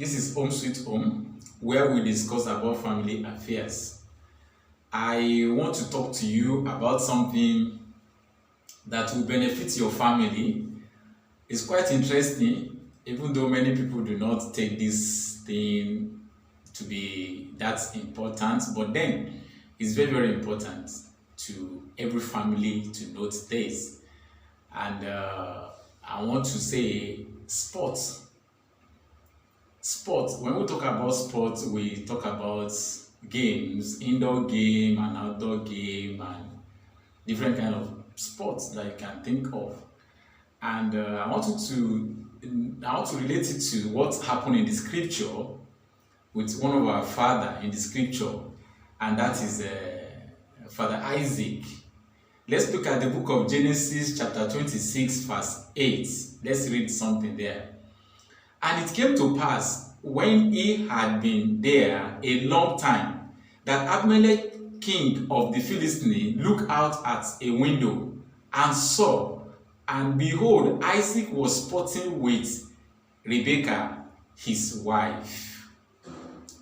This is Home Sweet Home, where we discuss about family affairs. I want to talk to you about something that will benefit your family. It's quite interesting, even though many people do not take this thing to be that important, but then it's very, very important to every family to note this. And I want to say sports. Sports, when we talk about sports, we talk about games, indoor game and outdoor game and different kind of sports that you can think of. And I want to relate it to what happened in the scripture with one of our father in the scripture, and that is Father Isaac. Let's look at the book of Genesis chapter 26 verse 8. Let's read something there. And it came to pass, when he had been there a long time, that Abimelech, king of the Philistines, looked out at a window and saw, and behold, Isaac was sporting with Rebekah, his wife.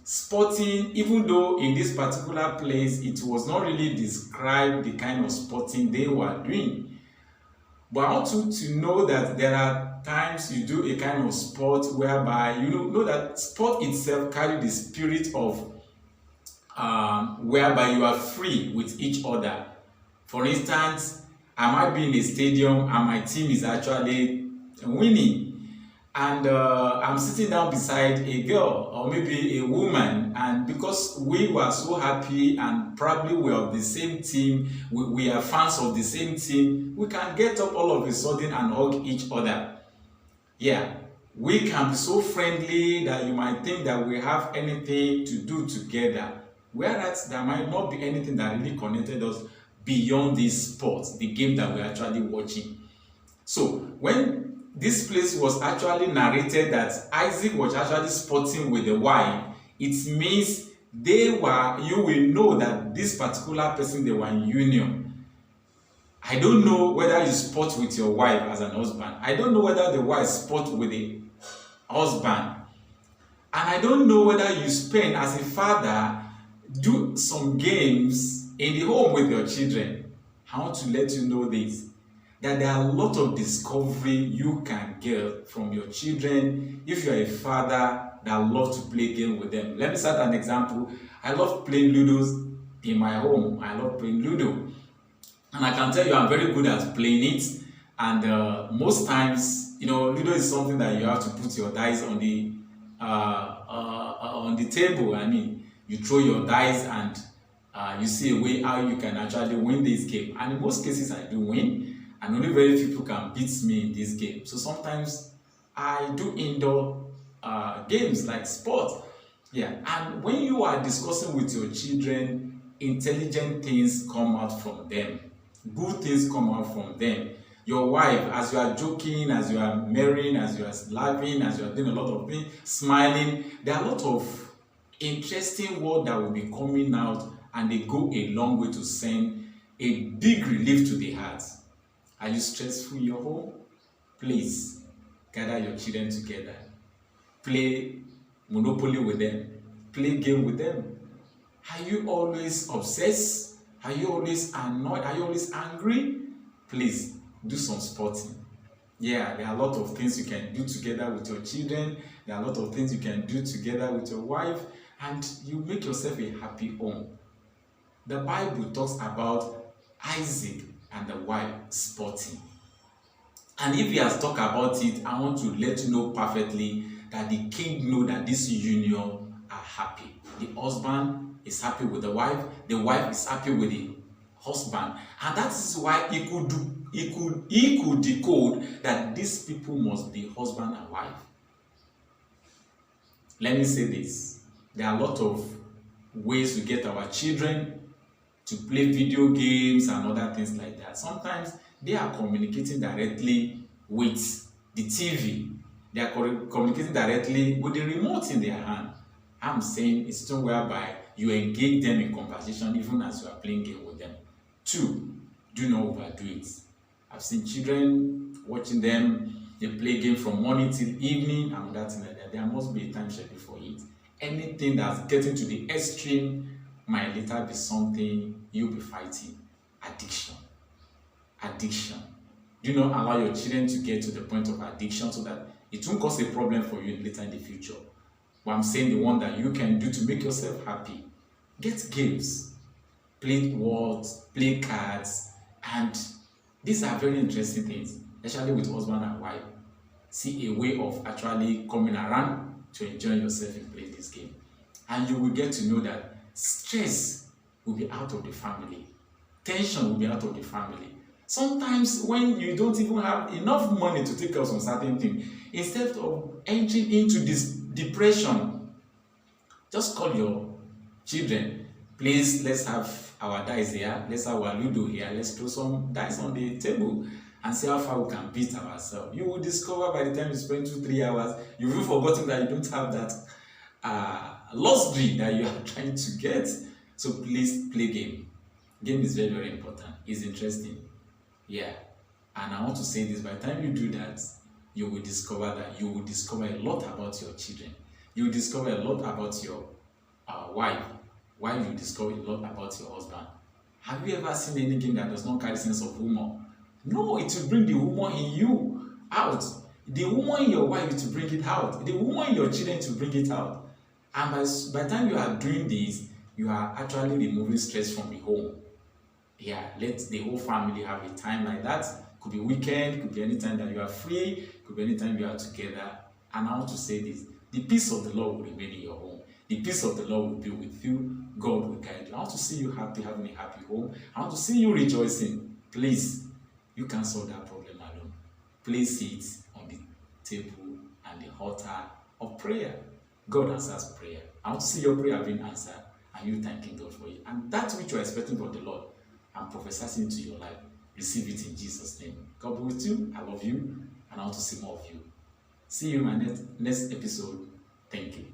Sporting, even though in this particular place it was not really described the kind of sporting they were doing. But I want you to know that there are times you do a kind of sport whereby you know that sport itself carries the spirit of whereby you are free with each other. For instance, I might be in a stadium and my team is actually winning, and I'm sitting down beside a girl or maybe a woman, and because we were so happy and probably we are of the same team, we are fans of the same team, we can get up all of a sudden and hug each other. Yeah, we can be so friendly that you might think that we have anything to do together, whereas there might not be anything that really connected us beyond this sport, the game that we're actually watching. So when this place was actually narrated that Isaac was actually sporting with the wife, it means you will know that this particular person, they were in union. I don't know whether you sport with your wife as an husband. I don't know whether the wife sport with the husband. And I don't know whether you spend as a father, do some games in the home with your children. I want to let you know this, that there are a lot of discovery you can get from your children if you are a father that loves to play games with them. Let me start an example. I love playing Ludos in my home. I love playing Ludo. And I can tell you I'm very good at playing it. And most times, Ludo is something that you have to put your dice on the table. I mean, you throw your dice and you see a way how you can actually win this game. And in most cases, I do win. And only very few people can beat me in this game. So sometimes I do indoor games like sport. Yeah. And when you are discussing with your children, intelligent things come out from them. Good things come out from them. Your wife, as you are joking, as you are marrying, as you are laughing, as you are doing a lot of things, smiling, there are a lot of interesting words that will be coming out, and they go a long way to send a big relief to the heart. Are you stressful in your home? Please gather your children together. Play Monopoly with them. Play game with them. Are you always obsessed? Are you always annoyed? Are you always angry? Please do some sporting. Yeah, there are a lot of things you can do together with your children. There are a lot of things you can do together with your wife, and you make yourself a happy home. The Bible talks about Isaac and the wife sporting. And if he has talked about it, I want to let you know perfectly that the king knows that this union are happy. The husband is happy with the wife is happy with the husband. And that is why he could decode that these people must be husband and wife. Let me say this. There are a lot of ways to get our children to play video games and other things like that. Sometimes they are communicating directly with the TV. They are communicating directly with the remote in their hand. I'm saying it's still whereby you engage them in conversation even as you are playing game with them. 2, do not overdo it. I've seen children watching them, they play game from morning till evening and that thing like that. there must be a time schedule for it. Anything that's getting to the extreme might later be something you'll be fighting. Addiction. Addiction. Do not allow your children to get to the point of addiction so that it won't cause a problem for you later in the future. What I'm saying, the one that you can do to make yourself happy. Get games, play words, play cards, and these are very interesting things, especially with husband and wife. See a way of actually coming around to enjoy yourself and play this game. And you will get to know that stress will be out of the family. Tension will be out of the family. Sometimes when you don't even have enough money to take care of some certain thing, instead of entering into this depression, just call your children. Please, let's have our dice here. Let's have our Ludo here. Let's throw some dice on the table and see how far we can beat ourselves. You will discover by the time you spend 2-3 hours, you've even forgotten that you don't have that luxury that you are trying to get. So please play game. Game is very, very important. It's interesting. Yeah. And I want to say this, by the time you do that, you will discover a lot about your children. You will discover a lot about your wife, while you discover a lot about your husband. Have you ever seen any game that does not carry sense of humor? No, it will bring the humor in you out. The humor in your wife to bring it out. The humor in your children to bring it out. And by the time you are doing this, you are actually removing stress from the home. Yeah, let the whole family have a time like that. Could be weekend, could be any time that you are free, could be any time you are together. And I want to say this, the peace of the Lord will remain in your home. The peace of the Lord will be with you. God will guide you. I want to see you happy, having a happy home. I want to see you rejoicing. Please, you can't solve that problem alone. Place it on the table and the altar of prayer. God answers prayer. I want to see your prayer being answered and you thanking God for it. And that which you are expecting from the Lord, I'm prophesying into your life. Receive it in Jesus' name. God be with you. I love you. And I want to see more of you. See you in my next episode. Thank you.